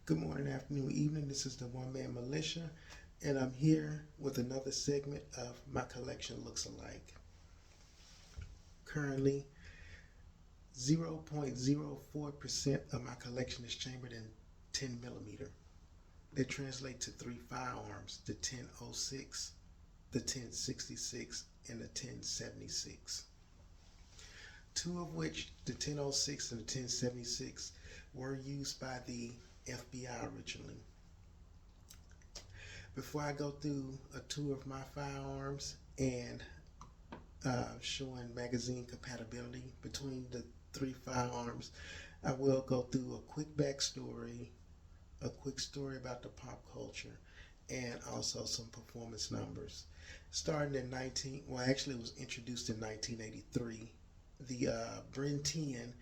Good morning, afternoon, evening. This is the One Man Militia, and I'm here with another segment of My Collection Looks Alike. Currently, 0.04% of my collection is chambered in 10 millimeter. That translates to three firearms: the 1006, the 1066, and the 1076. Two of which, the 1006 and the 1076, were used by the FBI originally. Before I go through a tour of my firearms and showing magazine compatibility between the three firearms, I will go through a quick backstory, a quick story about the pop culture, and also some performance numbers. Starting in 19, well, actually, it was introduced in 1983. The Bren 10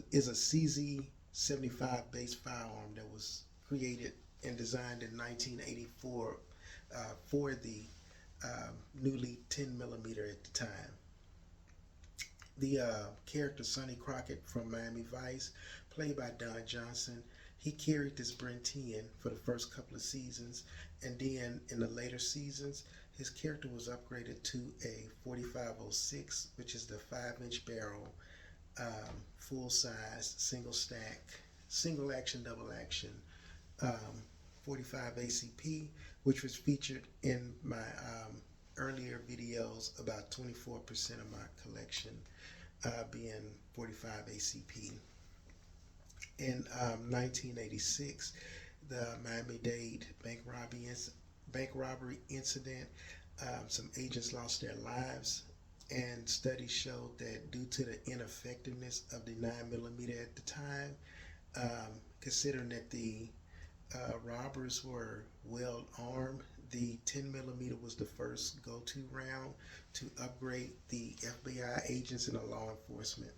is a CZ75 based firearm that was created and designed in 1984 for the newly 10 millimeter at the time. The character Sonny Crockett from Miami Vice, played by Don Johnson, he carried this Bren 10 for the first couple of seasons, and then in the later seasons, his character was upgraded to a 4506, which is the 5-inch barrel, full size, single stack, single action, double action, um, 45 ACP, which was featured in my earlier videos, about 24% of my collection being 45 ACP. In 1986, the Miami-Dade bank robbery incident, some agents lost their lives, and studies showed that due to the ineffectiveness of the 9mm at the time, considering that the robbers were well armed, the 10mm was the first go-to round to upgrade the FBI agents and the law enforcement.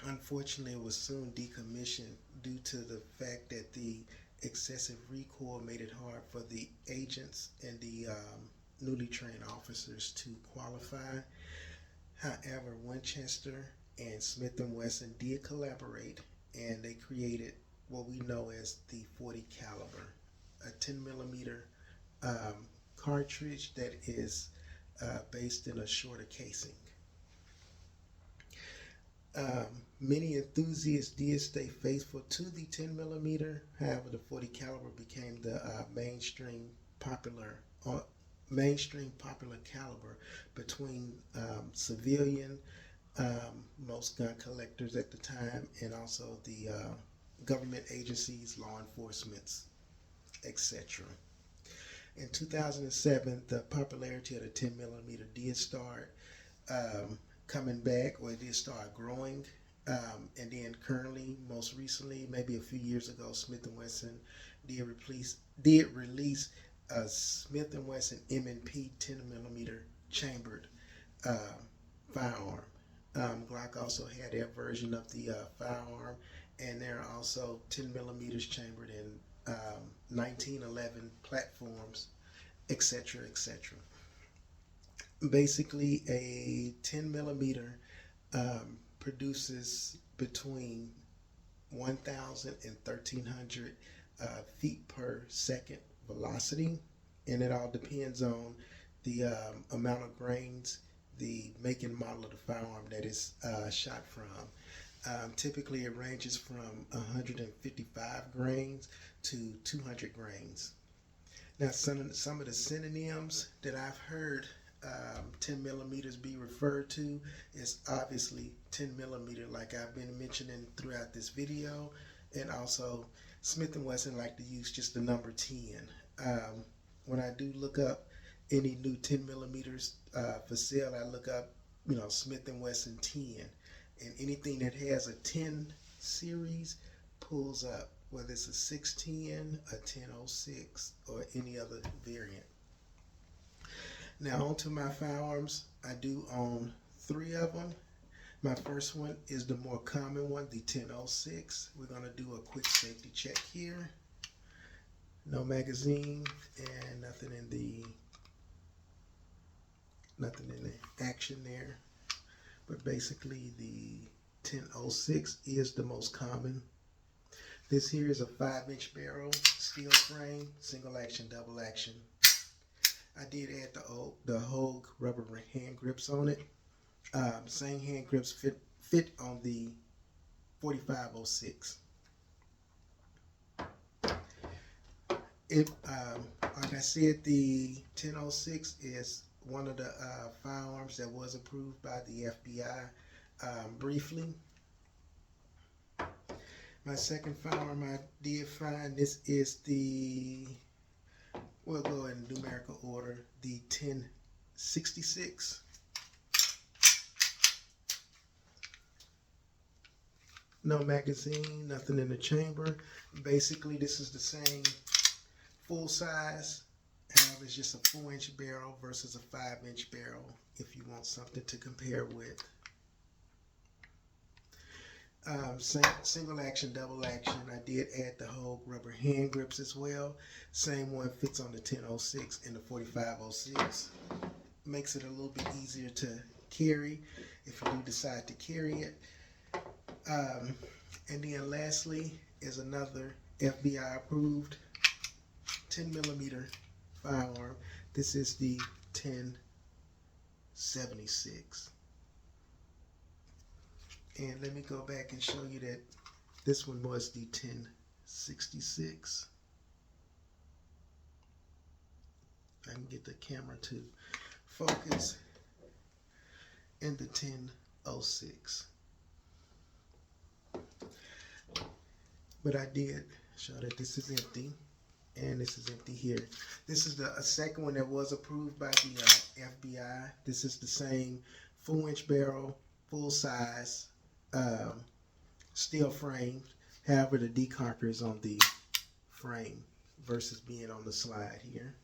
Unfortunately, it was soon decommissioned due to the fact that the excessive recoil made it hard for the agents and the newly trained officers to qualify. However, Winchester and Smith & Wesson did collaborate, and they created what we know as the 40 caliber, a 10 millimeter cartridge that is based in a shorter casing. Many enthusiasts did stay faithful to the 10 millimeter. However, the 40 caliber became the popular uh, mainstream popular caliber between civilian, most gun collectors at the time, and also the government agencies, law enforcements, etc. In 2007, the popularity of the 10 millimeter did start coming back, or it did start growing. And then currently, most recently, maybe a few years ago, Smith & Wesson did release a Smith & Wesson M&P 10 millimeter chambered uh, firearm. Glock also had their version of the firearm, and there are also 10 millimeters chambered in 1911 platforms, etc., etc. Basically, a 10 millimeter produces between 1,000 and 1,300 feet per second velocity, and it all depends on the amount of grains, the make and model of the firearm that is shot from. Typically, it ranges from 155 grains to 200 grains. Now, some of the synonyms that I've heard 10 millimeters be referred to is obviously 10 millimeter, like I've been mentioning throughout this video, and also Smith & Wesson like to use just the number 10. When I do look up any new 10 millimeters for sale, I look up, Smith & Wesson 10, and anything that has a 10 series pulls up, whether it's a 610, a 1006, or any other variant. Now, onto my firearms. I do own three of them. My first one is the more common one, the 1006. We're going to do a quick safety check here. No magazine and nothing in the action there. But basically, the 1006 is the most common. This here is a 5-inch barrel, steel frame, single action, double action. I did add the Hogue rubber hand grips on it. Same hand grips fit on the 4506. Like I said, the 1006 is one of the firearms that was approved by the FBI briefly. My second firearm I did find, this is the, we'll go in numerical order, the 1066. No magazine, nothing in the chamber. Basically, this is the same full size. However, it's just a 4-inch barrel versus a 5-inch barrel if you want something to compare with. Single action, double action. I did add the Hogue rubber hand grips as well. Same one fits on the 1006 and the 4506. Makes it a little bit easier to carry if you do decide to carry it. And then lastly is another FBI approved 10mm firearm. This is the 1076. And let me go back and show you that this one was the 1066. I can get the camera to focus. And the 1006. But I did show that this is empty. And this is empty here. This is the second one that was approved by the FBI. This is the same 4-inch barrel, full size, steel frame. However, the deconker is on the frame versus being on the slide here.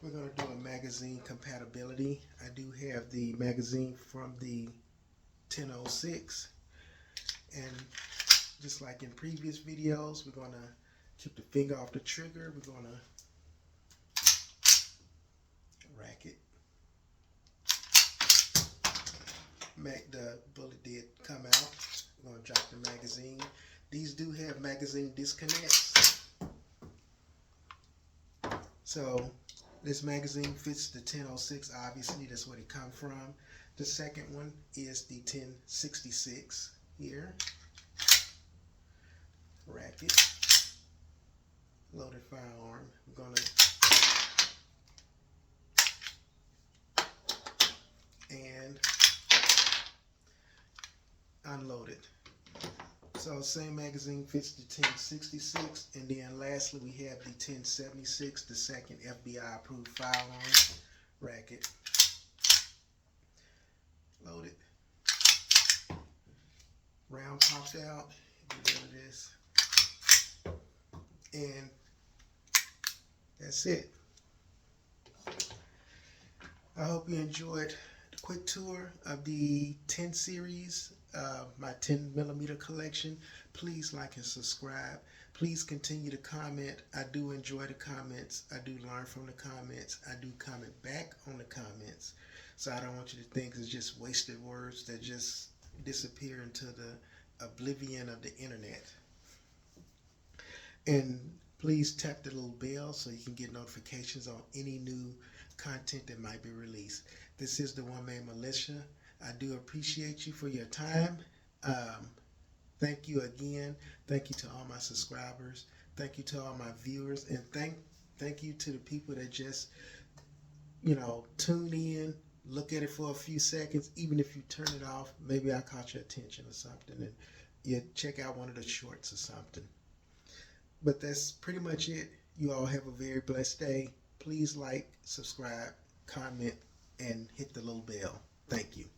We're going to do a magazine compatibility. I do have the magazine from the 1006. And just like in previous videos, we're going to keep the finger off the trigger. We're going to rack it. The bullet did come out. We're going to drop the magazine. These do have magazine disconnects. So this magazine fits the 1006. Obviously, that's where it comes from. The second one is the 1066 here. Rack it. Loaded firearm. I'm going to and unload it. So same magazine fits the 1066, and then lastly we have the 1076, the second FBI approved firearm. Rack it. Load it. Round popped out. Get rid of this. And that's it. I hope you enjoyed the quick tour of the 10 series, my 10mm collection. Please like and subscribe. Please continue to comment. I do enjoy the comments. I do learn from the comments. I do comment back on the comments. So I don't want you to think it's just wasted words that just disappear into the oblivion of the internet. And please tap the little bell so you can get notifications on any new content that might be released. This is the One Man Militia. I do appreciate you for your time. Thank you again. Thank you to all my subscribers. Thank you to all my viewers. And thank you to the people that just, tune in, look at it for a few seconds. Even if you turn it off, maybe I caught your attention or something, and you check out one of the shorts or something. But that's pretty much it. You all have a very blessed day. Please like, subscribe, comment, and hit the little bell. Thank you.